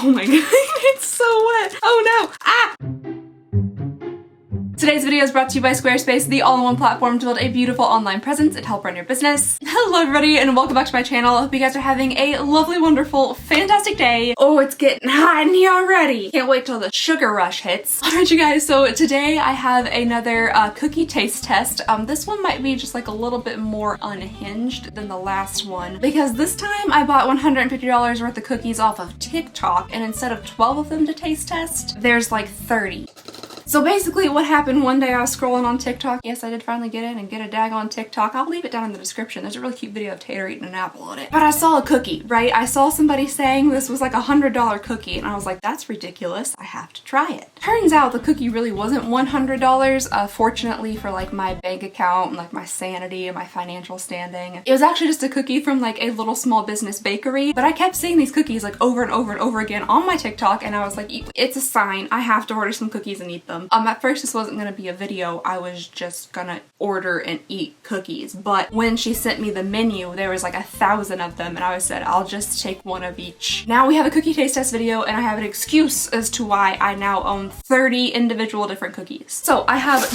Oh my god, it's so wet. Oh no. Ah! Today's video is brought to you by Squarespace, the all-in-one platform to build a beautiful online presence and help run your business. Hello everybody and welcome back to my channel. I hope you guys are having a lovely, wonderful, fantastic day. Oh, it's getting hot in here already. Can't wait till the sugar rush hits. Alright you guys, so today I have another cookie taste test. This one might be just like a little bit more unhinged than the last one because this time I bought $150 worth of cookies off of TikTok, and instead of 12 of them to taste test, there's like 30. So basically what happened one day, I was scrolling on TikTok. Yes, I did finally get in and get a daggone TikTok. I'll leave it down in the description. There's a really cute video of Tater eating an apple on it. But I saw a cookie, right? I saw somebody saying this was like a $100 cookie and I was like, that's ridiculous. I have to try it. Turns out the cookie really wasn't $100. Fortunately for like my bank account and like my sanity and my financial standing. It was actually just a cookie from like a little small business bakery. But I kept seeing these cookies like over and over and over again on my TikTok and I was like, it's a sign. I have to order some cookies and eat them. At first this wasn't gonna be a video, I was just gonna order and eat cookies, but when she sent me the menu there was like 1,000 of them and I said I'll just take one of each. Now we have a cookie taste test video and I have an excuse as to why I now own 30 individual different cookies. So I have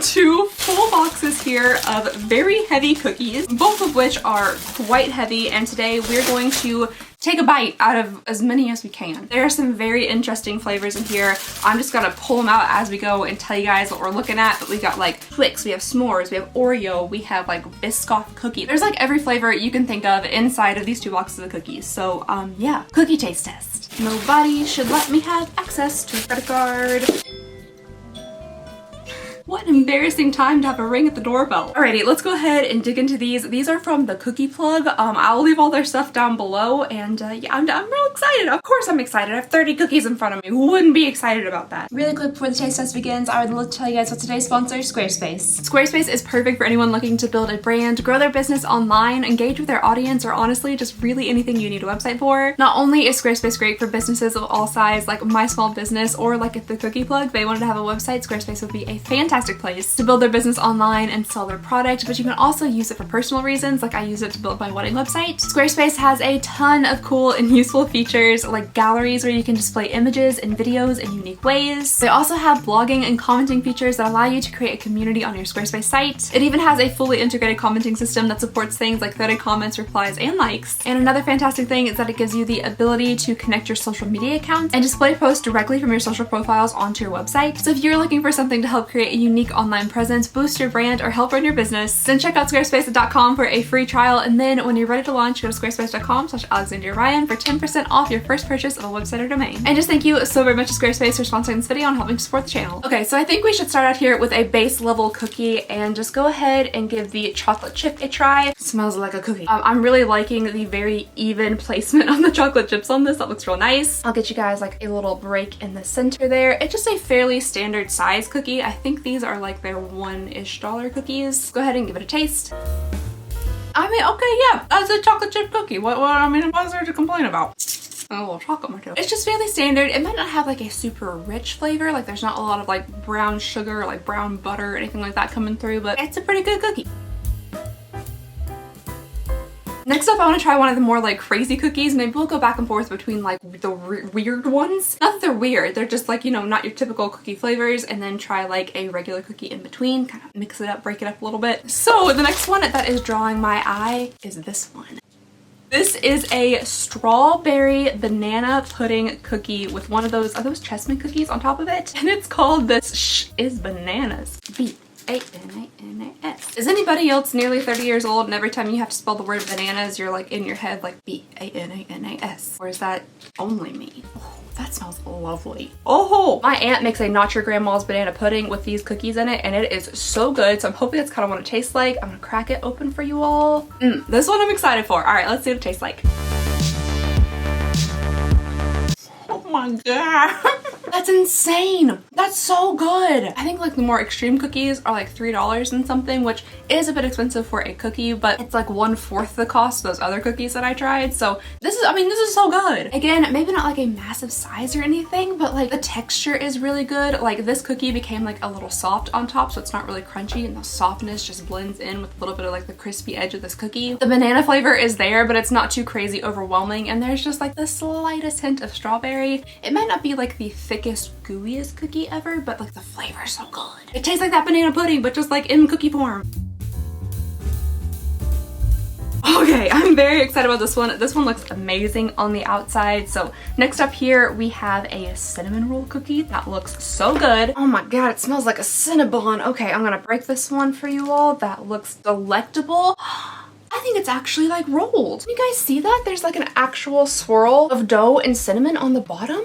2 full boxes here of very heavy cookies, both of which are quite heavy, and today we're going to take a bite out of as many as we can. There are some very interesting flavors in here. I'm just gonna pull them out as we go and tell you guys what we're looking at. But we got like Twix, we have s'mores, we have Oreo, we have like Biscoff cookie. There's like every flavor you can think of inside of these 2 boxes of cookies. So yeah, cookie taste test. Nobody should let me have access to a credit card. What an embarrassing time to have a ring at the doorbell. Alrighty, let's go ahead and dig into these. These are from the Cookie Plug. I'll leave all their stuff down below, and yeah, I'm real excited. Of course I'm excited. I have 30 cookies in front of me. Who wouldn't be excited about that? Really quick before the taste test begins, I would love to tell you guys what today's sponsor, Squarespace. Squarespace is perfect for anyone looking to build a brand, grow their business online, engage with their audience, or honestly, just really anything you need a website for. Not only is Squarespace great for businesses of all size, like my small business, or like if the Cookie Plug, they wanted to have a website, Squarespace would be a fantastic place to build their business online and sell their product, but you can also use it for personal reasons, like I use it to build my wedding website. Squarespace has a ton of cool and useful features like galleries where you can display images and videos in unique ways. They also have blogging and commenting features that allow you to create a community on your Squarespace site. It even has a fully integrated commenting system that supports things like threaded comments, replies, and likes. And another fantastic thing is that it gives you the ability to connect your social media accounts and display posts directly from your social profiles onto your website. So if you're looking for something to help create a unique online presence, boost your brand, or help run your business, then check out squarespace.com for a free trial, and then when you're ready to launch, go to squarespace.com/AlexandriaRyan for 10% off your first purchase of a website or domain. And just thank you so very much to Squarespace for sponsoring this video and helping to support the channel. Okay, so I think we should start out here with a base level cookie and just go ahead and give the chocolate chip a try. It smells like a cookie. I'm really liking the very even placement on the chocolate chips on this. That looks real nice. I'll get you guys like a little break in the center there. It's just a fairly standard size cookie. I think these are like their $1-ish cookies. Go ahead and give it a taste. I mean, okay, yeah, that's a chocolate chip cookie. What is there to complain about? A little chocolate more too. It's just fairly standard. It might not have like a super rich flavor. Like there's not a lot of like brown sugar or like brown butter or anything like that coming through, but it's a pretty good cookie. Next up, I want to try one of the more like crazy cookies. Maybe we'll go back and forth between like the weird ones. Not that they're weird, they're just like, you know, not your typical cookie flavors, and then try like a regular cookie in between, kind of mix it up, break it up a little bit. So the next one that is drawing my eye is this one. This is a strawberry banana pudding cookie with one of those, are those chessmen cookies on top of it? And it's called this Shh is Bananas. B-A-N-A-N-A-S. Is anybody else nearly 30 years old and every time you have to spell the word bananas, you're like in your head like B-A-N-A-N-A-S? Or is that only me? Oh, that smells lovely. Oh, my aunt makes a not your grandma's banana pudding with these cookies in it and it is so good. So I'm hoping that's kind of what it tastes like. I'm gonna crack it open for you all. This one I'm excited for. All right, let's see what it tastes like. Oh my god. That's insane. That's so good. I think like the more extreme cookies are like $3 and something, which is a bit expensive for a cookie, but it's like 1/4 the cost of those other cookies that I tried. So this is, I mean, this is so good. Again, maybe not like a massive size or anything, but like the texture is really good. Like this cookie became like a little soft on top, so it's not really crunchy, and the softness just blends in with a little bit of like the crispy edge of this cookie. The banana flavor is there, but it's not too crazy overwhelming, and there's just like the slightest hint of strawberry. It might not be like the thickest, gooeyest cookie ever, but like the flavor is so good. It tastes like that banana pudding, but just like in cookie form. Okay, I'm very excited about this one. This one looks amazing on the outside. So next up here, we have a cinnamon roll cookie that looks so good. Oh my God, it smells like a Cinnabon. Okay, I'm gonna break this one for you all. That looks delectable. I think it's actually like rolled. Can you guys see that? There's like an actual swirl of dough and cinnamon on the bottom.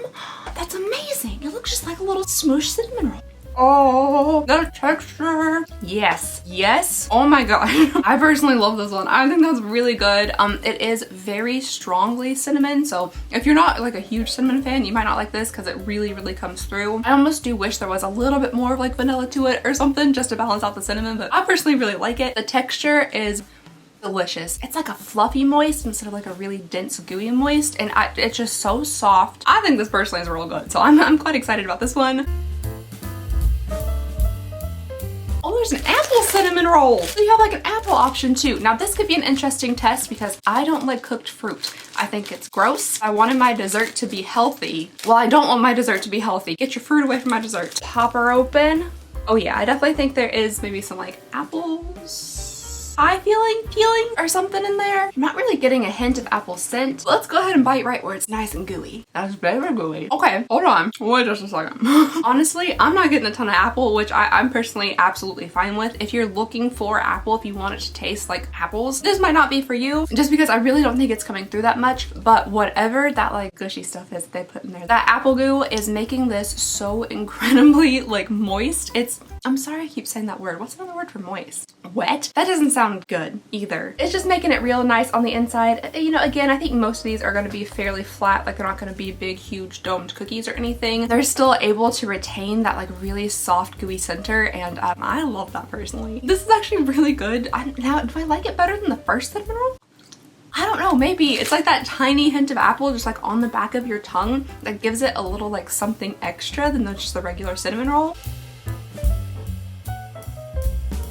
That's amazing. It looks just like a little smooshed cinnamon roll. Oh, the texture. Yes, yes. Oh my God. I personally love this one. I think that's really good. It is very strongly cinnamon. So if you're not like a huge cinnamon fan, you might not like this because it really, really comes through. I almost do wish there was a little bit more of like vanilla to it or something just to balance out the cinnamon, but I personally really like it. The texture is delicious. It's like a fluffy moist instead of like a really dense gooey moist, and it's just so soft. I think this personally is real good. So I'm quite excited about this one. Oh, there's an apple cinnamon roll. So you have like an apple option too. Now this could be an interesting test because I don't like cooked fruit. I think it's gross. I wanted my dessert to be healthy. Well, I don't want my dessert to be healthy. Get your fruit away from my dessert. Pop her open. Oh yeah, I definitely think there is maybe some like apples. Pie feeling or something in there. I'm not really getting a hint of apple scent. Let's go ahead and bite right where it's nice and gooey. That's very gooey. Okay, hold on. Wait just a second. Honestly, I'm not getting a ton of apple, which I'm personally absolutely fine with. If you're looking for apple, if you want it to taste like apples, this might not be for you, just because I really don't think it's coming through that much. But whatever that like gushy stuff is they put in there, that apple goo is making this so incredibly like moist. I'm sorry I keep saying that word. What's another word for moist? Wet? That doesn't sound good either. It's just making it real nice on the inside. You know, again, I think most of these are going to be fairly flat. Like they're not going to be big, huge domed cookies or anything. They're still able to retain that like really soft, gooey center, and I love that personally. This is actually really good. Now, do I like it better than the first cinnamon roll? I don't know, maybe. It's like that tiny hint of apple just like on the back of your tongue that gives it a little like something extra than just the regular cinnamon roll.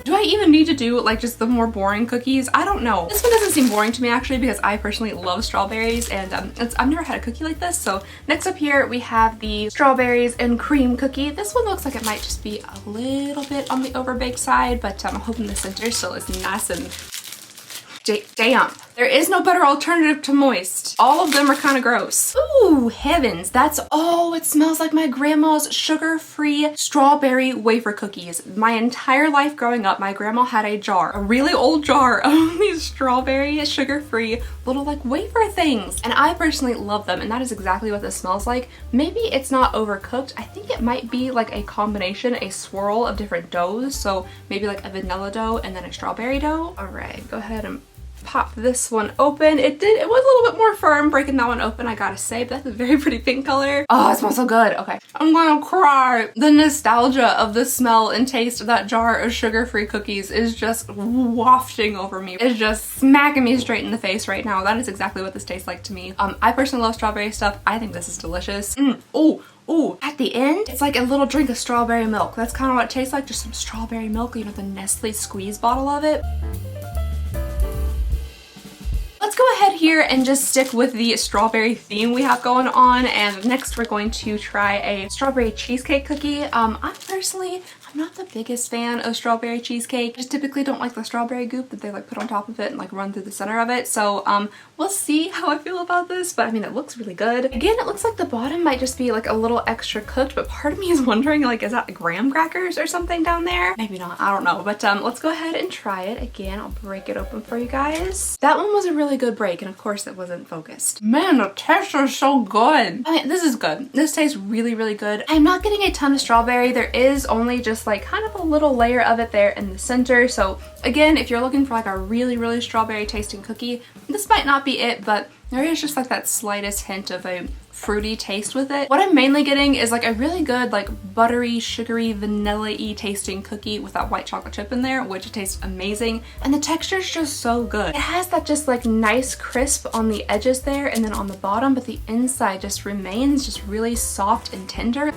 Do I even need to do like just the more boring cookies? I don't know. This one doesn't seem boring to me actually because I personally love strawberries, and I've never had a cookie like this. So next up here we have the strawberries and cream cookie. This one looks like it might just be a little bit on the overbaked side, but I'm hoping the center still is nice and damp. There is no better alternative to moist. All of them are kind of gross. Ooh, heavens. That's, oh, it smells like my grandma's sugar-free strawberry wafer cookies. My entire life growing up, my grandma had a jar, a really old jar of these strawberry sugar-free little like wafer things. And I personally love them, and that is exactly what this smells like. Maybe it's not overcooked. I think it might be like a combination, a swirl of different doughs. So maybe like a vanilla dough and then a strawberry dough. All right, go ahead and pop this one open. It was a little bit more firm breaking that one open, I gotta say, but that's a very pretty pink color. Oh, it smells so good. Okay, I'm gonna cry. The nostalgia of the smell and taste of that jar of sugar-free cookies is just wafting over me. It's just smacking me straight in the face right now. That is exactly what this tastes like to me. I personally love strawberry stuff. I think this is delicious. Ooh, at the end, it's like a little drink of strawberry milk. That's kind of what it tastes like, just some strawberry milk, you know, the Nestle squeeze bottle of it. Let's go ahead here and just stick with the strawberry theme we have going on, and next we're going to try a strawberry cheesecake cookie. I'm not the biggest fan of strawberry cheesecake. I just typically don't like the strawberry goop that they like put on top of it and like run through the center of it. So we'll see how I feel about this, but I mean, it looks really good. Again, it looks like the bottom might just be like a little extra cooked, but part of me is wondering like, is that graham crackers or something down there? Maybe not, I don't know, but let's go ahead and try it. Again, I'll break it open for you guys. That one was a really good break, and of course it wasn't focused. Man, the texture is so good. I mean, this is good. This tastes really, really good. I'm not getting a ton of strawberry. There is only just like kind of a little layer of it there in the center. So again, if you're looking for like a really, really strawberry tasting cookie, this might not be it, but there is just like that slightest hint of a fruity taste with it. What I'm mainly getting is like a really good like buttery, sugary, vanilla-y tasting cookie with that white chocolate chip in there, which tastes amazing. And the texture is just so good. It has that just like nice crisp on the edges there and then on the bottom, but the inside just remains just really soft and tender.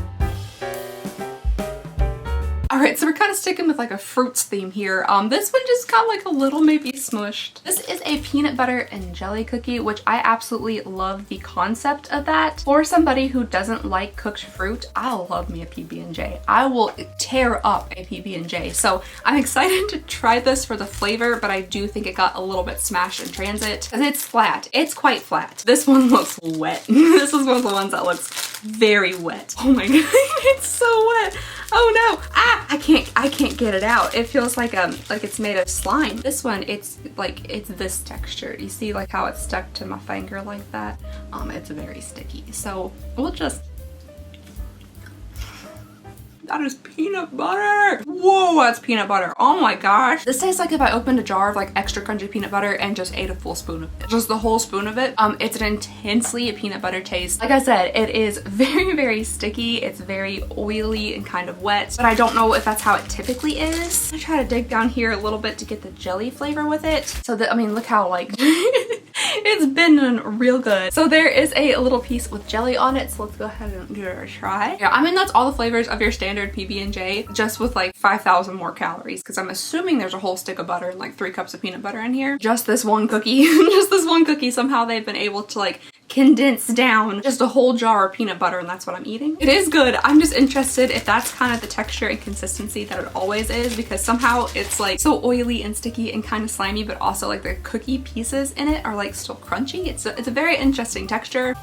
Alright, so we're kind of sticking with like a fruits theme here. This one just got like a little maybe smushed. This is a peanut butter and jelly cookie, which I absolutely love the concept of that. For somebody who doesn't like cooked fruit, I love me a PB&J. I will tear up a PB&J. So I'm excited to try this for the flavor, but I do think it got a little bit smashed in transit because it's flat. It's quite flat. This one looks wet. This is one of the ones that looks very wet. Oh my god, it's so wet. Oh no! Ah! I can't get it out. It feels like it's made of slime. This one, it's this texture. You see like how it's stuck to my finger like that? It's very sticky. So we'll just. That is peanut butter. Whoa, that's peanut butter. Oh my gosh. This tastes like if I opened a jar of like extra crunchy peanut butter and just ate a full spoon of it. Just the whole spoon of it. It's an intensely peanut butter taste. Like I said, it is very, very sticky. It's very oily and kind of wet, but I don't know if that's how it typically is. I'm gonna try to dig down here a little bit to get the jelly flavor with it. So that, I mean, look how like, it's been real good. So there is a little piece with jelly on it. So let's go ahead and give it a try. Yeah, I mean, that's all the flavors of your standard PB&J, just with like 5,000 more calories, because I'm assuming there's a whole stick of butter and like 3 cups of peanut butter in here. Just this one cookie, just this one cookie, somehow they've been able to like condense down just a whole jar of peanut butter, and that's what I'm eating. It is good. I'm just interested if that's kind of the texture and consistency that it always is, because somehow it's like so oily and sticky and kind of slimy, but also like the cookie pieces in it are like still crunchy. It's a very interesting texture.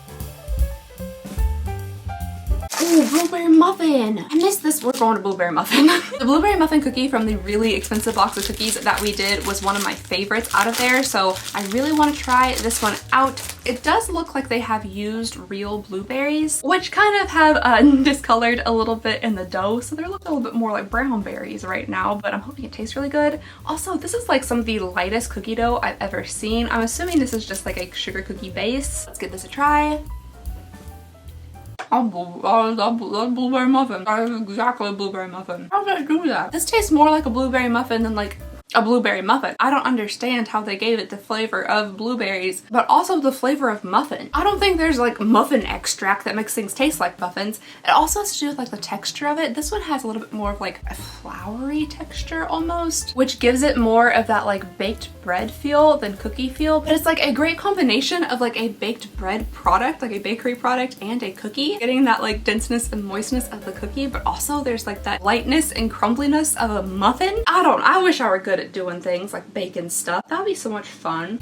Ooh, blueberry muffin. I missed this. We're going to blueberry muffin. The blueberry muffin cookie from the really expensive box of cookies that we did was one of my favorites out of there. So I really want to try this one out. It does look like they have used real blueberries, which kind of have discolored a little bit in the dough. So they're looking a little bit more like brown berries right now, but I'm hoping it tastes really good. Also, this is like some of the lightest cookie dough I've ever seen. I'm assuming this is just like a sugar cookie base. Let's give this a try. That's blueberry muffin. That is exactly a blueberry muffin. How did I do that? This tastes more like a blueberry muffin than like a blueberry muffin. I don't understand how they gave it the flavor of blueberries, but also the flavor of muffin. I don't think there's like muffin extract that makes things taste like muffins. It also has to do with like the texture of it. This one has a little bit more of like a floury texture almost, which gives it more of that like baked bread feel than cookie feel. But it's like a great combination of like a baked bread product, like a bakery product, and a cookie. Getting that like denseness and moistness of the cookie, but also there's like that lightness and crumbliness of a muffin. I wish I were good at doing things like baking stuff. That would be so much fun.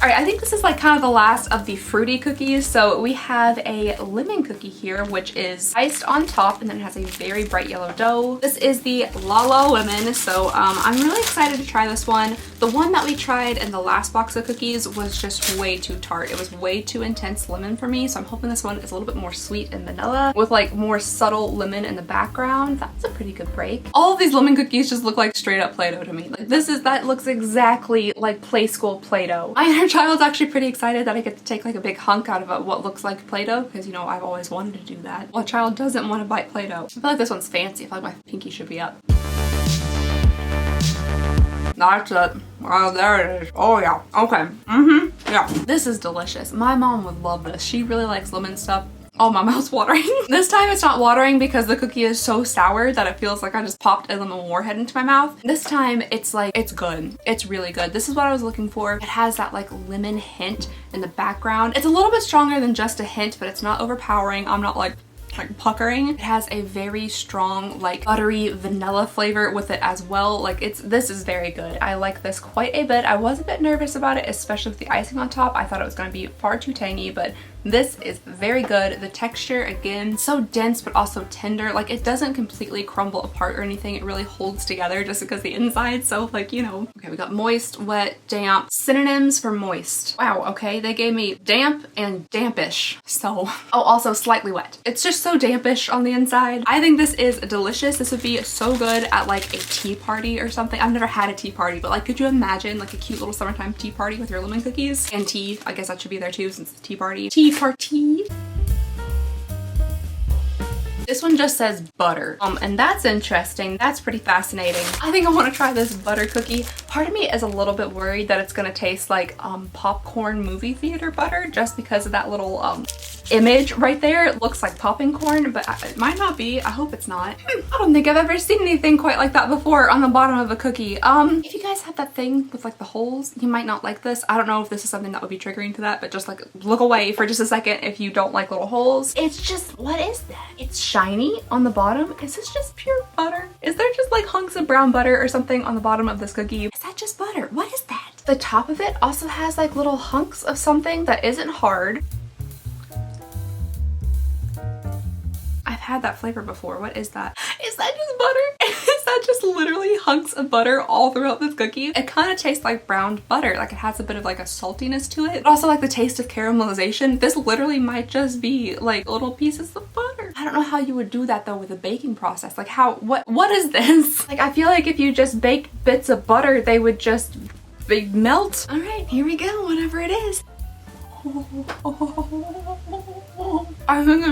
Alright, I think this is like kind of the last of the fruity cookies. So we have a lemon cookie here, which is iced on top and then it has a very bright yellow dough. This is the Lala Lemon, so I'm really excited to try this one. The one that we tried in the last box of cookies was just way too tart. It was way too intense lemon for me, so I'm hoping this one is a little bit more sweet and vanilla with like more subtle lemon in the background. That's a pretty good break. All of these lemon cookies just look like straight up Play-Doh to me. Like that looks exactly like Play School Play-Doh. My inner child's actually pretty excited that I get to take like a big hunk out of what looks like Play-Doh, because you know I've always wanted to do that. Well, a child doesn't want to bite Play-Doh. I feel like this one's fancy. I feel like my pinky should be up. That's it. Oh, there it is. Oh yeah. Okay. Yeah. This is delicious. My mom would love this. She really likes lemon stuff. Oh, my mouth's watering. This time it's not watering because the cookie is so sour that it feels like I just popped a lemon warhead into my mouth. This time it's like, it's good. It's really good. This is what I was looking for. It has that like lemon hint in the background. It's a little bit stronger than just a hint, but it's not overpowering. I'm not like puckering. It has a very strong like buttery vanilla flavor with it as well. Like this is very good. I like this quite a bit. I was a bit nervous about it, especially with the icing on top. I thought it was going to be far too tangy, but This is very good. The texture, again, so dense but also tender. Like, it doesn't completely crumble apart or anything. It really holds together just because the inside, so like, you know. Okay, we got moist, wet, damp. Synonyms for moist. Wow, okay, they gave me damp and dampish. So, oh, also slightly wet. It's just so dampish on the inside. I think this is delicious. This would be so good at like a tea party or something. I've never had a tea party, but like, could you imagine like a cute little summertime tea party with your lemon cookies and tea? I guess that should be there too since it's a tea party. Tea party. This one just says butter, and that's interesting. That's pretty fascinating. I think I want to try this butter cookie. Part of me is a little bit worried that it's gonna taste like popcorn movie theater butter just because of that little image right there. It looks like popping corn, but it might not be. I hope it's not. I don't think I've ever seen anything quite like that before on the bottom of a cookie. If you guys have that thing with like the holes, you might not like this. I don't know if this is something that would be triggering to that, but just like look away for just a second if you don't like little holes. It's just, what is that? It's shiny on the bottom. Is this just pure butter? Is there just like hunks of brown butter or something on the bottom of this cookie? Is that just butter? What is that? The top of it also has like little hunks of something that isn't hard. I've had that flavor before. What is that? Is that just butter? Is that just literally hunks of butter all throughout this cookie? It kind of tastes like browned butter. Like, it has a bit of like a saltiness to it, but also like the taste of caramelization. This literally might just be like little pieces of butter. I don't know how you would do that though with a baking process. Like, how, what is this? Like, I feel like if you just baked bits of butter, they would just melt. All right, here we go, whatever it is. I think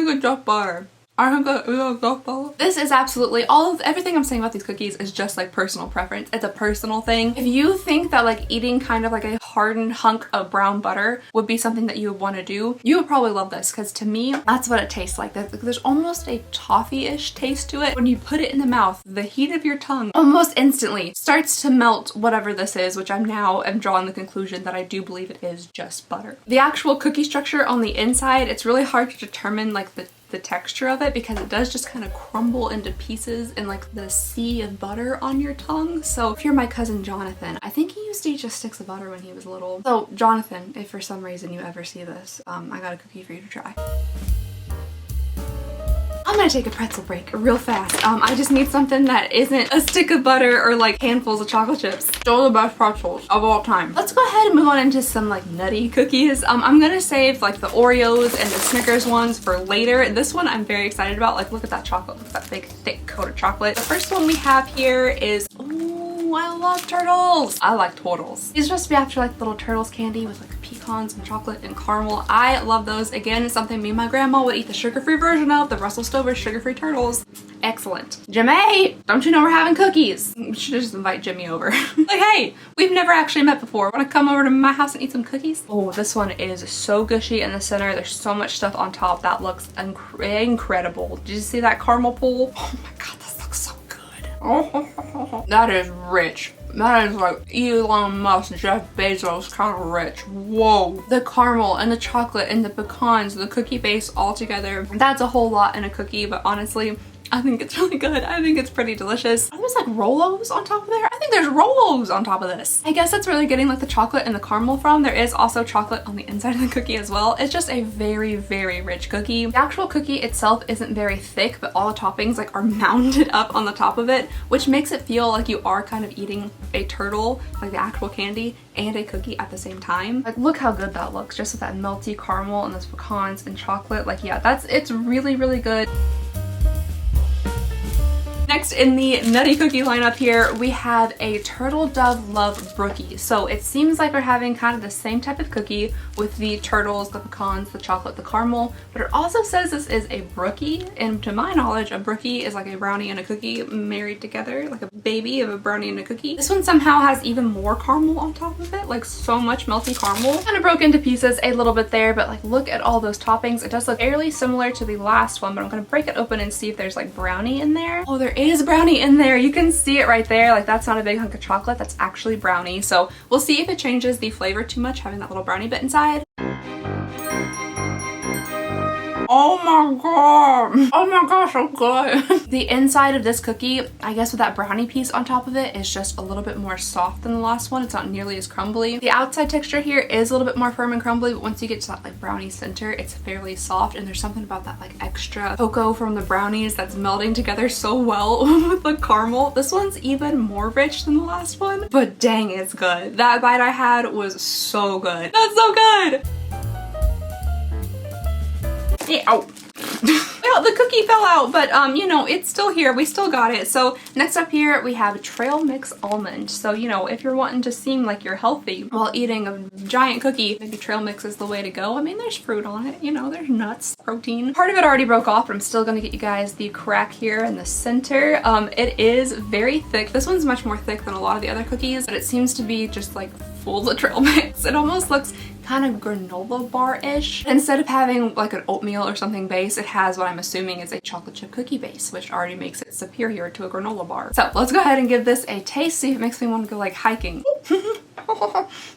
it's just butter. I think it's just butter. This is absolutely everything I'm saying about these cookies is just like personal preference. It's a personal thing. If you think that like eating kind of like a hardened hunk of brown butter would be something that you would want to do, you would probably love this, because to me, that's what it tastes like. There's almost a toffee-ish taste to it. When you put it in the mouth, the heat of your tongue almost instantly starts to melt whatever this is, which I'm drawing the conclusion that I do believe it is just butter. The actual cookie structure on the inside, it's really hard to determine like the texture of it, because it does just kind of crumble into pieces in like the sea of butter on your tongue. So if you're my cousin Jonathan, I think he used to eat just sticks of butter when he was little. So Jonathan, if for some reason you ever see this, I got a cookie for you to try. I'm gonna take a pretzel break real fast. I just need something that isn't a stick of butter or like handfuls of chocolate chips. Still the best pretzels of all time. Let's go ahead and move on into some like nutty cookies. I'm gonna save like the Oreos and the Snickers ones for later. This one I'm very excited about. Like, look at that chocolate. Look at that big thick coat of chocolate. The first one we have here is, ooh, I love turtles. I like turtles. These are supposed to be after like little turtles candy with like pecans and chocolate and caramel. I love those. Again, it's something me and my grandma would eat the sugar-free version of, the Russell Stover sugar-free turtles. Excellent. Jimmy, don't you know we're having cookies? We should just invite Jimmy over. Like, hey, we've never actually met before. Want to come over to my house and eat some cookies? Oh, this one is so gushy in the center. There's so much stuff on top. That looks incredible. Did you see that caramel pool? Oh my god, this looks so good. Oh, that is rich. That is like Elon Musk, Jeff Bezos kind of rich. Whoa. The caramel and the chocolate and the pecans, the cookie base all together. That's a whole lot in a cookie, but honestly, I think it's really good. I think it's pretty delicious. Are those like Rolos on top of there? I think there's Rolos on top of this. I guess that's really getting like the chocolate and the caramel from. There is also chocolate on the inside of the cookie as well. It's just a very, very rich cookie. The actual cookie itself isn't very thick, but all the toppings like are mounded up on the top of it, which makes it feel like you are kind of eating a turtle, like the actual candy, and a cookie at the same time. Like, look how good that looks, just with that melty caramel and those pecans and chocolate. Like, yeah, it's really, really good. Next in the nutty cookie lineup here, we have a Turtle Dove Love Brookie. So it seems like we're having kind of the same type of cookie with the turtles, the pecans, the chocolate, the caramel, but it also says this is a brookie. And to my knowledge, a brookie is like a brownie and a cookie married together, like a baby of a brownie and a cookie. This one somehow has even more caramel on top of it, like so much melty caramel. Kind of broke into pieces a little bit there, but like look at all those toppings. It does look fairly similar to the last one, but I'm gonna break it open and see if there's like brownie in there. Oh, there is brownie in there. You can see it right there. Like, that's not a big hunk of chocolate, that's actually brownie. So we'll see if it changes the flavor too much having that little brownie bit inside. Oh my god. Oh my gosh, so good. The inside of this cookie, I guess with that brownie piece on top of it, is just a little bit more soft than the last one. It's not nearly as crumbly. The outside texture here is a little bit more firm and crumbly, but once you get to that like brownie center, it's fairly soft, and there's something about that like extra cocoa from the brownies that's melting together so well with the caramel. This one's even more rich than the last one, but dang, it's good. That bite I had was so good. That's so good. Yeah, oh. Well, the cookie fell out, but you know, it's still here. We still got it. So next up here, we have trail mix almond. So, you know, if you're wanting to seem like you're healthy while eating a giant cookie, maybe trail mix is the way to go. I mean, there's fruit on it, you know, there's nuts, protein. Part of it already broke off, but I'm still gonna get you guys the crack here in the center. It is very thick. This one's much more thick than a lot of the other cookies, but it seems to be just like full of trail mix. It almost looks kind of granola bar-ish. Instead of having like an oatmeal or something base, it has what I'm assuming is a chocolate chip cookie base, which already makes it superior to a granola bar. So let's go ahead and give this a taste, see if it makes me want to go like hiking.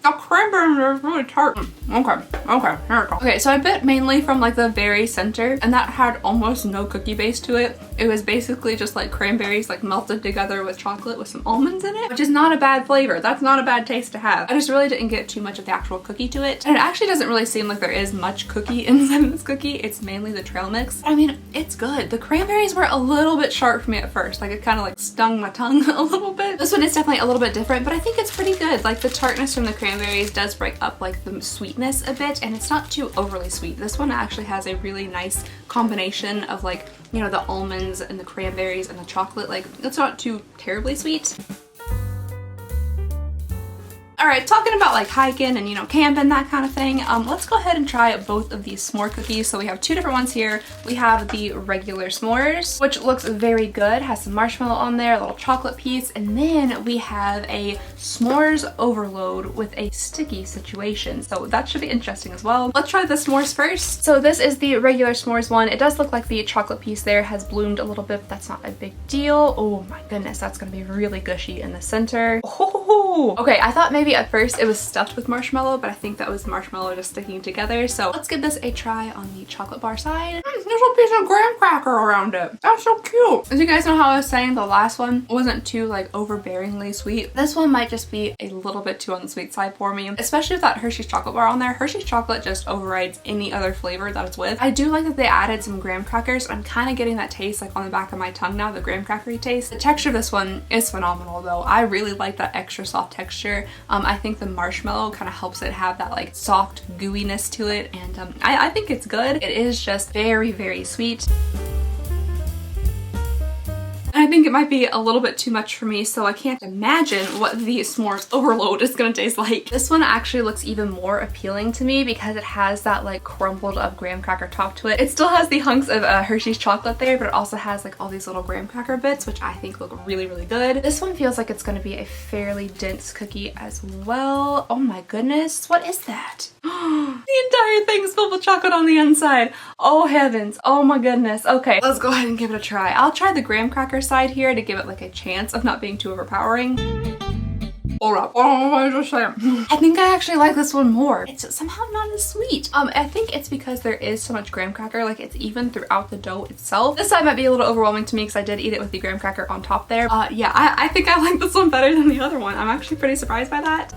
The cranberry is really tart. Okay, here we go. Okay, so I bit mainly from like the very center, and that had almost no cookie base to it. It was basically just like cranberries like melted together with chocolate with some almonds in it, which is not a bad flavor. That's not a bad taste to have. I just really didn't get too much of the actual cookie to it. And it actually doesn't really seem like there is much cookie inside of this cookie. It's mainly the trail mix. I mean, it's good. The cranberries were a little bit sharp for me at first. Like it kind of like stung my tongue a little bit. This one is definitely a little bit different, but I think it's pretty good. Like the tartness from the cranberries does break up like the sweetness a bit, and it's not too overly sweet. This one actually has a really nice combination of like, you know, the almonds and the cranberries and the chocolate. Like it's not too terribly sweet. All right, talking about like hiking and, you know, camping, that kind of thing, let's go ahead and try both of these s'more cookies. So we have two different ones here. We have the regular s'mores, which looks very good, has some marshmallow on there, a little chocolate piece, and then we have a s'mores overload with a sticky situation. So that should be interesting as well. Let's try the s'mores first. So this is the regular s'mores one. It does look like the chocolate piece there has bloomed a little bit, but that's not a big deal. Oh my goodness, that's gonna be really gushy in the center. Oh, okay, I thought maybe at first it was stuffed with marshmallow, but I think that was marshmallow just sticking together. So let's give this a try on the chocolate bar side. There's a piece of graham cracker around it. That's so cute. As you guys know how I was saying, the last one wasn't too like overbearingly sweet. This one might just be a little bit too on the sweet side for me, especially with that Hershey's chocolate bar on there. Hershey's chocolate just overrides any other flavor that it's with. I do like that they added some graham crackers. I'm kind of getting that taste like on the back of my tongue now, the graham crackery taste. The texture of this one is phenomenal though. I really like that extra soft texture. I think the marshmallow kind of helps it have that like soft gooiness to it, and I think it's good. It is just very, very sweet. I think it might be a little bit too much for me, so I can't imagine what the s'mores overload is gonna taste like. This one actually looks even more appealing to me because it has that like crumbled up graham cracker top to it. It still has the hunks of Hershey's chocolate there, but it also has like all these little graham cracker bits, which I think look really, really good. This one feels like it's gonna be a fairly dense cookie as well. Oh my goodness, what is that? The entire thing is filled with chocolate on the inside. Oh heavens, oh my goodness. Okay, let's go ahead and give it a try. I'll try the graham cracker side here to give it like a chance of not being too overpowering. Hold up. Oh, what was I saying? I think I actually like this one more. It's somehow not as sweet. I think it's because there is so much graham cracker, like it's even throughout the dough itself. This side might be a little overwhelming to me because I did eat it with the graham cracker on top there. Yeah, I think I like this one better than the other one. I'm actually pretty surprised by that.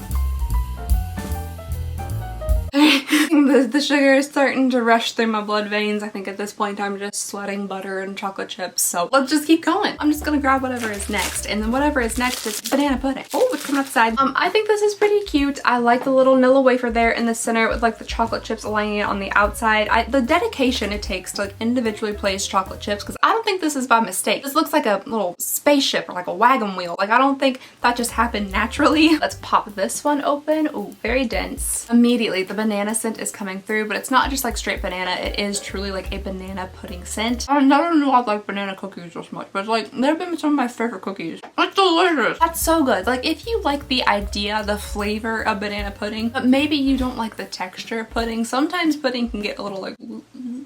The sugar is starting to rush through my blood veins. I think at this point I'm just sweating butter and chocolate chips, so let's just keep going. I'm just gonna grab whatever is next, and then whatever is next is banana pudding. Oh, it's coming outside. I think this is pretty cute. I like the little Nilla wafer there in the center with like the chocolate chips lining it on the outside. The dedication it takes to like individually place chocolate chips, because I don't think this is by mistake. This looks like a little spaceship or like a wagon wheel. Like I don't think that just happened naturally. Let's pop this one open. Oh, very dense. Immediately the banana scent is coming through, but it's not just like straight banana. It is truly like a banana pudding scent. I never knew I like banana cookies this much, but it's like they've been some of my favorite cookies. It's delicious. That's so good. Like if you like the idea, the flavor of banana pudding, but maybe you don't like the texture of pudding. Sometimes pudding can get a little like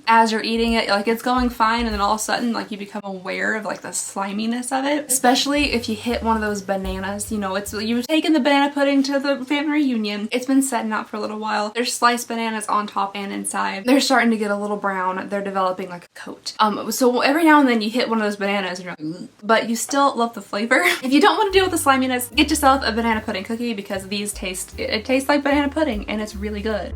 as you're eating it. Like it's going fine and then all of a sudden like you become aware of like the sliminess of it. Especially if you hit one of those bananas, you know, it's you've taken the banana pudding to the family reunion. It's been setting out for a little while. There's sliced bananas on top and inside. They're starting to get a little brown. They're developing like a coat. So every now and then you hit one of those bananas and you're like, ugh, but you still love the flavor. If you don't want to deal with the sliminess, get yourself a banana pudding cookie because these taste, it tastes like banana pudding and it's really good.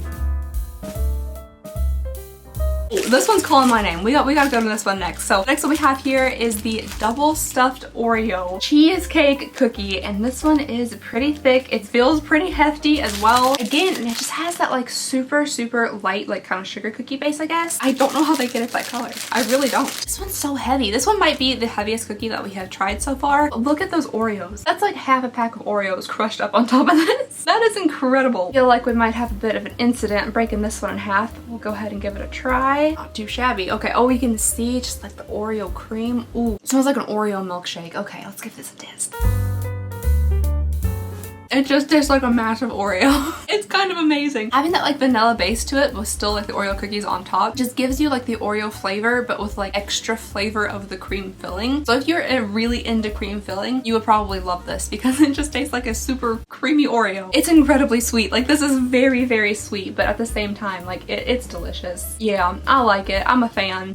This one's calling my name. We gotta go to this one next. So next one we have here is the double stuffed Oreo cheesecake cookie, and this one is pretty thick. It feels pretty hefty as well. Again, it just has that like super light like kind of sugar cookie base, I guess. I don't know how they get it that color. I really don't. This one's so heavy. This one might be the heaviest cookie that we have tried so far. Look at those Oreos. That's like half a pack of Oreos crushed up on top of this. That is incredible. I feel like we might have a bit of an incident breaking this one in half. We'll go ahead and give it a try. Not too shabby. Okay, oh, you can see just like the Oreo cream. Ooh, it smells like an Oreo milkshake. Okay, let's give this a taste. It just tastes like a massive Oreo. It's kind of amazing. Having that like vanilla base to it with still like the Oreo cookies on top just gives you like the Oreo flavor but with like extra flavor of the cream filling. So if you're really into cream filling, you would probably love this because it just tastes like a super creamy Oreo. It's incredibly sweet. Like this is very sweet, but at the same time like it's delicious. Yeah, I like it. I'm a fan.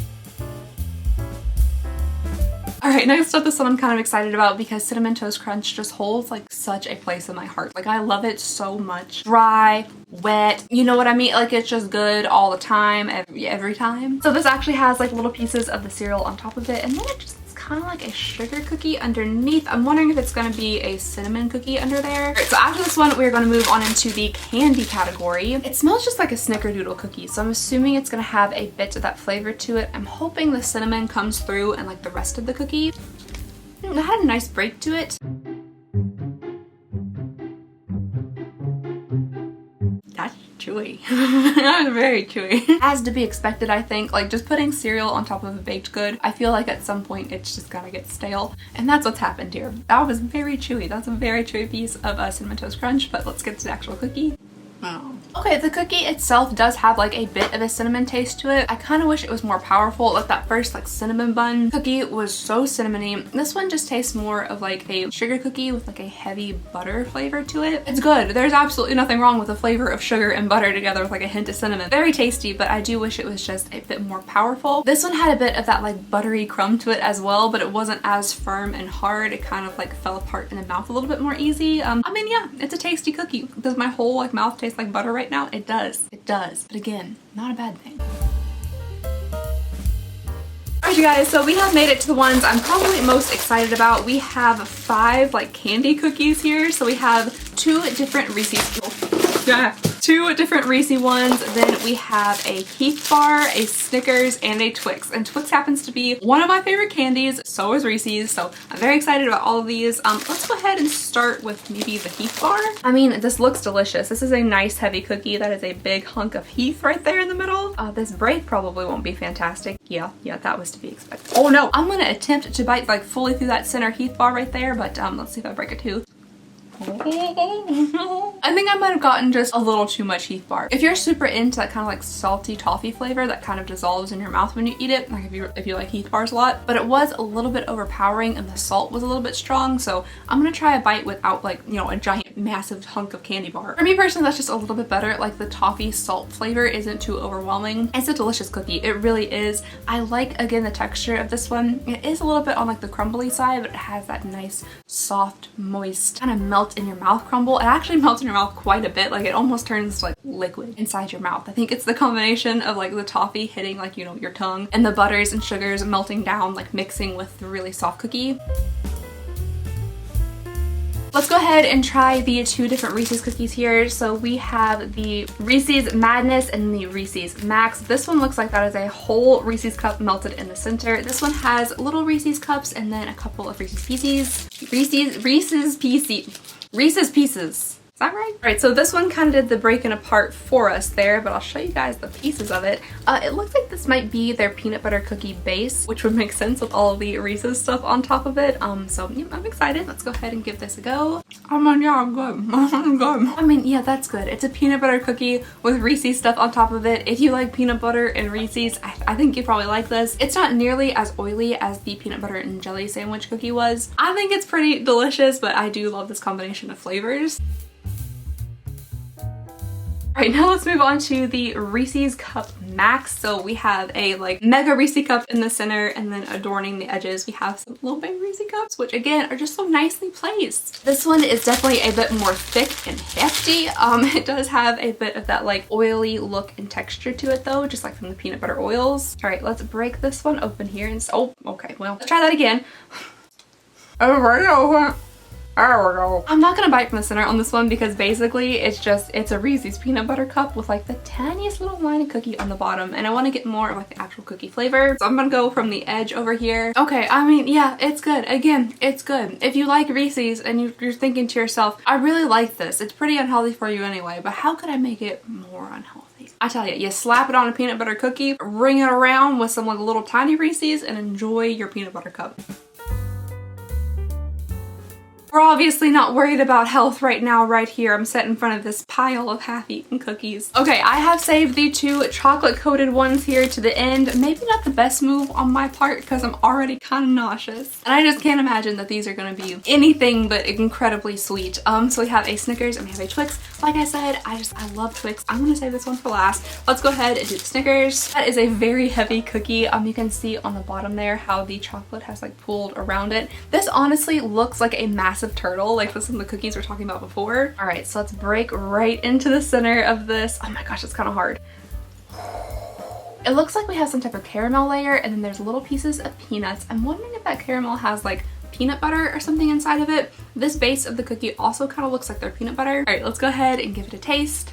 Alright, next up is what I'm kind of excited about because Cinnamon Toast Crunch just holds like such a place in my heart. Like I love it so much. Dry, wet, you know what I mean? Like it's just good all the time, every time. So this actually has like little pieces of the cereal on top of it, and then it just kind of like a sugar cookie underneath. I'm wondering if it's going to be a cinnamon cookie under there. Right, so after this one, we're going to move on into the candy category. It smells just like a snickerdoodle cookie, so I'm assuming it's going to have a bit of that flavor to it. I'm hoping the cinnamon comes through and like the rest of the cookie. It had a nice break to it. That's chewy. That was very chewy. As to be expected, I think. Like just putting cereal on top of a baked good, I feel like at some point it's just gonna get stale, and that's what's happened here. That was very chewy. That's a very chewy piece of Cinnamon Toast Crunch, but let's get to the actual cookie. Oh. Okay, the cookie itself does have like a bit of a cinnamon taste to it. I kind of wish it was more powerful. Like that first like cinnamon bun cookie was so cinnamony. This one just tastes more of like a sugar cookie with like a heavy butter flavor to it. It's good. There's absolutely nothing wrong with the flavor of sugar and butter together with like a hint of cinnamon. Very tasty, but I do wish it was just a bit more powerful. This one had a bit of that like buttery crumb to it as well, but it wasn't as firm and hard. It kind of like fell apart in the mouth a little bit more easy. I mean, yeah, it's a tasty cookie. Does my whole like mouth taste like butter right now? It does. It does. But again, not a bad thing. Alright you guys, so we have made it to the ones I'm probably most excited about. We have 5 like candy cookies here. So we have 2 different Reese's. Yeah. 2 different Reese ones, then we have a Heath bar, a Snickers, and a Twix. And Twix happens to be one of my favorite candies, so is Reese's, so I'm very excited about all of these. Let's go ahead and start with maybe the Heath bar. I mean, this looks delicious. This is a nice heavy cookie. That is a big hunk of Heath right there in the middle. This break probably won't be fantastic. Yeah, that was to be expected. Oh no, I'm gonna attempt to bite like fully through that center Heath bar right there, but let's see if I break a tooth. I think I might have gotten just a little too much Heath bar. If you're super into that kind of like salty toffee flavor that kind of dissolves in your mouth when you eat it, like if you like Heath bars a lot, but it was a little bit overpowering and the salt was a little bit strong, so I'm gonna try a bite without like, you know, a giant massive hunk of candy bar. For me personally, that's just a little bit better. Like the toffee salt flavor isn't too overwhelming. It's a delicious cookie. It really is. I like, again, the texture of this one. It is a little bit on like the crumbly side, but it has that nice, soft, moist, kind of melt in your mouth crumble. It actually melts in your mouth quite a bit. Like it almost turns like liquid inside your mouth. I think it's the combination of like the toffee hitting like, you know, your tongue and the butters and sugars melting down, like mixing with the really soft cookie. Let's go ahead and try the 2 different Reese's cookies here. So we have the Reese's Madness and the Reese's Max. This one looks like that is a whole Reese's cup melted in the center. This one has little Reese's cups and then a couple of Reese's Pieces. Reese's Pieces. Is that right? All right, so this one kind of did the breaking apart for us there, but I'll show you guys the pieces of it. It looks like this might be their peanut butter cookie base, which would make sense with all of the Reese's stuff on top of it. So yeah, I'm excited. Let's go ahead and give this a go. Oh man, yeah, I'm good. I'm good. I mean, yeah, that's good. It's a peanut butter cookie with Reese's stuff on top of it. If you like peanut butter and Reese's, I think you probably like this. It's not nearly as oily as the peanut butter and jelly sandwich cookie was. I think it's pretty delicious, but I do love this combination of flavors. Alright, now let's move on to the Reese's Cup Max. So we have a like mega Reese's cup in the center, and then adorning the edges we have some little baby Reese's cups, which again are just so nicely placed. This one is definitely a bit more thick and hefty. It does have a bit of that like oily look and texture to it though, just like from the peanut butter oils. Alright, let's break this one open here and oh, okay, well, let's try that again. There we go. I'm not gonna bite from the center on this one because basically it's a Reese's peanut butter cup with like the tiniest little line of cookie on the bottom, and I want to get more of like the actual cookie flavor. So I'm gonna go from the edge over here. Okay, I mean, yeah, it's good. Again, it's good. If you like Reese's and you're thinking to yourself, I really like this. It's pretty unhealthy for you anyway, but how could I make it more unhealthy? I tell you slap it on a peanut butter cookie, ring it around with some like little tiny Reese's, and enjoy your peanut butter cup. We're obviously not worried about health right now, right here. I'm sitting in front of this pile of half-eaten cookies. Okay, I have saved the two chocolate-coated ones here to the end. Maybe not the best move on my part because I'm already kind of nauseous. And I just can't imagine that these are going to be anything but incredibly sweet. So we have a Snickers and we have a Twix. Like I said, I love Twix. I'm going to save this one for last. Let's go ahead and do the Snickers. That is a very heavy cookie. You can see on the bottom there how the chocolate has like pooled around it. This honestly looks like a massive turtle, like this one the cookies we were talking about before. All right, so let's break right into the center of this. Oh my gosh, it's kind of hard. It looks like we have some type of caramel layer, and then there's little pieces of peanuts. I'm wondering if that caramel has like peanut butter or something inside of it. This base of the cookie also kind of looks like their peanut butter. All right, let's go ahead and give it a taste.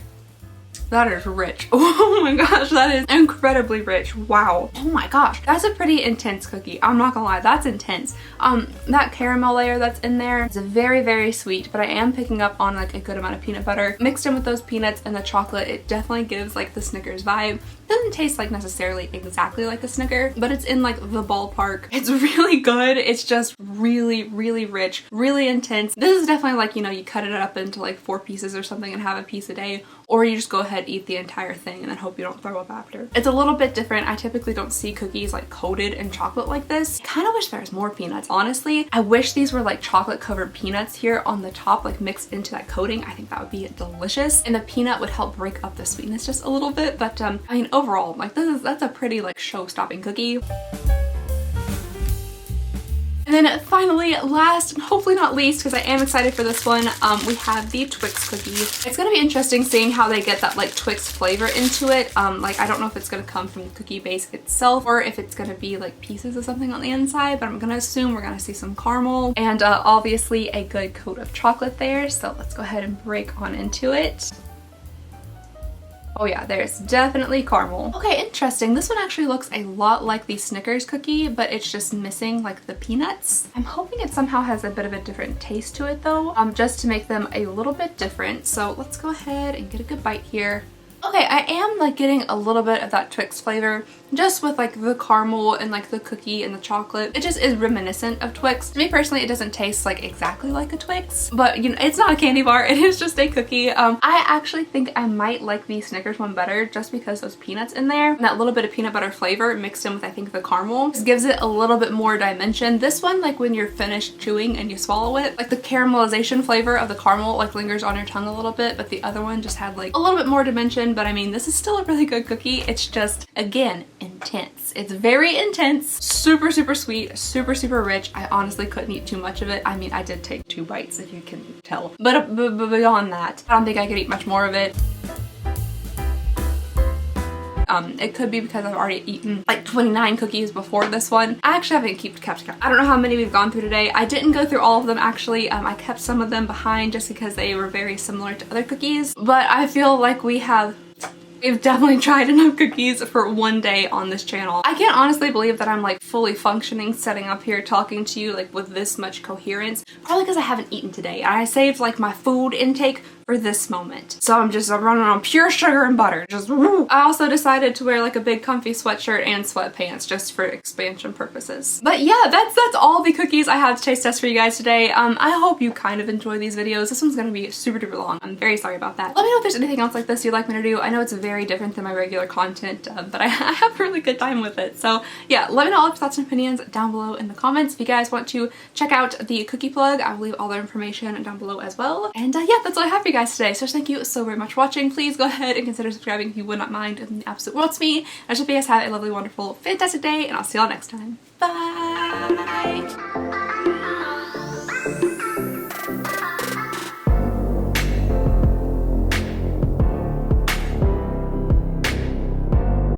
That is rich. Oh my gosh, that is incredibly rich. Wow. Oh my gosh, that's a pretty intense cookie. I'm not gonna lie, that's intense. That caramel layer that's in there is very, very sweet, but I am picking up on like a good amount of peanut butter. Mixed in with those peanuts and the chocolate, it definitely gives like the Snickers vibe. It doesn't taste like necessarily exactly like a Snicker, but it's in like the ballpark. It's really good. It's just really, really rich, really intense. This is definitely like, you know, you cut it up into like 4 pieces or something and have a piece a day, or you just go ahead, eat the entire thing, and then hope you don't throw up after. It's a little bit different. I typically don't see cookies like coated in chocolate like this. I kind of wish there was more peanuts, honestly. I wish these were like chocolate covered peanuts here on the top, like mixed into that coating. I think that would be delicious, and the peanut would help break up the sweetness just a little bit. But I mean, overall, like that's a pretty like show-stopping cookie. And then finally, last and hopefully not least, because I am excited for this one, we have the Twix cookie. It's going to be interesting seeing how they get that like Twix flavor into it. Like I don't know if it's going to come from the cookie base itself or if it's going to be like pieces of something on the inside, but I'm going to assume we're going to see some caramel and obviously a good coat of chocolate there. So let's go ahead and break on into it. Oh yeah, there's definitely caramel. Okay, interesting. This one actually looks a lot like the Snickers cookie, but it's just missing like the peanuts. I'm hoping it somehow has a bit of a different taste to it though, just to make them a little bit different. So let's go ahead and get a good bite here. Okay, I am like getting a little bit of that Twix flavor just with like the caramel and like the cookie and the chocolate. It just is reminiscent of Twix. To me personally, it doesn't taste like exactly like a Twix, but you know, it's not a candy bar. It is just a cookie. I actually think I might like the Snickers one better just because those peanuts in there and that little bit of peanut butter flavor mixed in with I think the caramel just gives it a little bit more dimension. This one, like when you're finished chewing and you swallow it, like the caramelization flavor of the caramel like lingers on your tongue a little bit, but the other one just had like a little bit more dimension. But I mean, this is still a really good cookie. It's just, again, intense. It's very intense, super, super sweet, super, super rich. I honestly couldn't eat too much of it. I mean, I did take 2 bites if you can tell, but beyond that, I don't think I could eat much more of it. It could be because I've already eaten like 29 cookies before this one. I actually haven't kept count. I don't know how many we've gone through today. I didn't go through all of them actually. I kept some of them behind just because they were very similar to other cookies, but I feel like we've definitely tried enough cookies for one day on this channel. I can't honestly believe that I'm like fully functioning, setting up here, talking to you like with this much coherence. Probably because I haven't eaten today. And I saved like my food intake for this moment. So I'm running on pure sugar and butter. Just woo. I also decided to wear like a big comfy sweatshirt and sweatpants just for expansion purposes. But yeah, that's all the cookies I have to taste test for you guys today. I hope you kind of enjoy these videos. This one's gonna be super duper long. I'm very sorry about that. Let me know if there's anything else like this you'd like me to do. I know it's very different than my regular content, but I have a really good time with it. So yeah, let me know all your thoughts and opinions down below in the comments. If you guys want to check out the cookie plug, I will leave all their information down below as well. And yeah, that's all I have for you guys today. So thank you so very much for watching. Please go ahead and consider subscribing if you would not mind. It means the absolute world to me. I hope you guys have a lovely, wonderful, fantastic day, and I'll see y'all next time. Bye!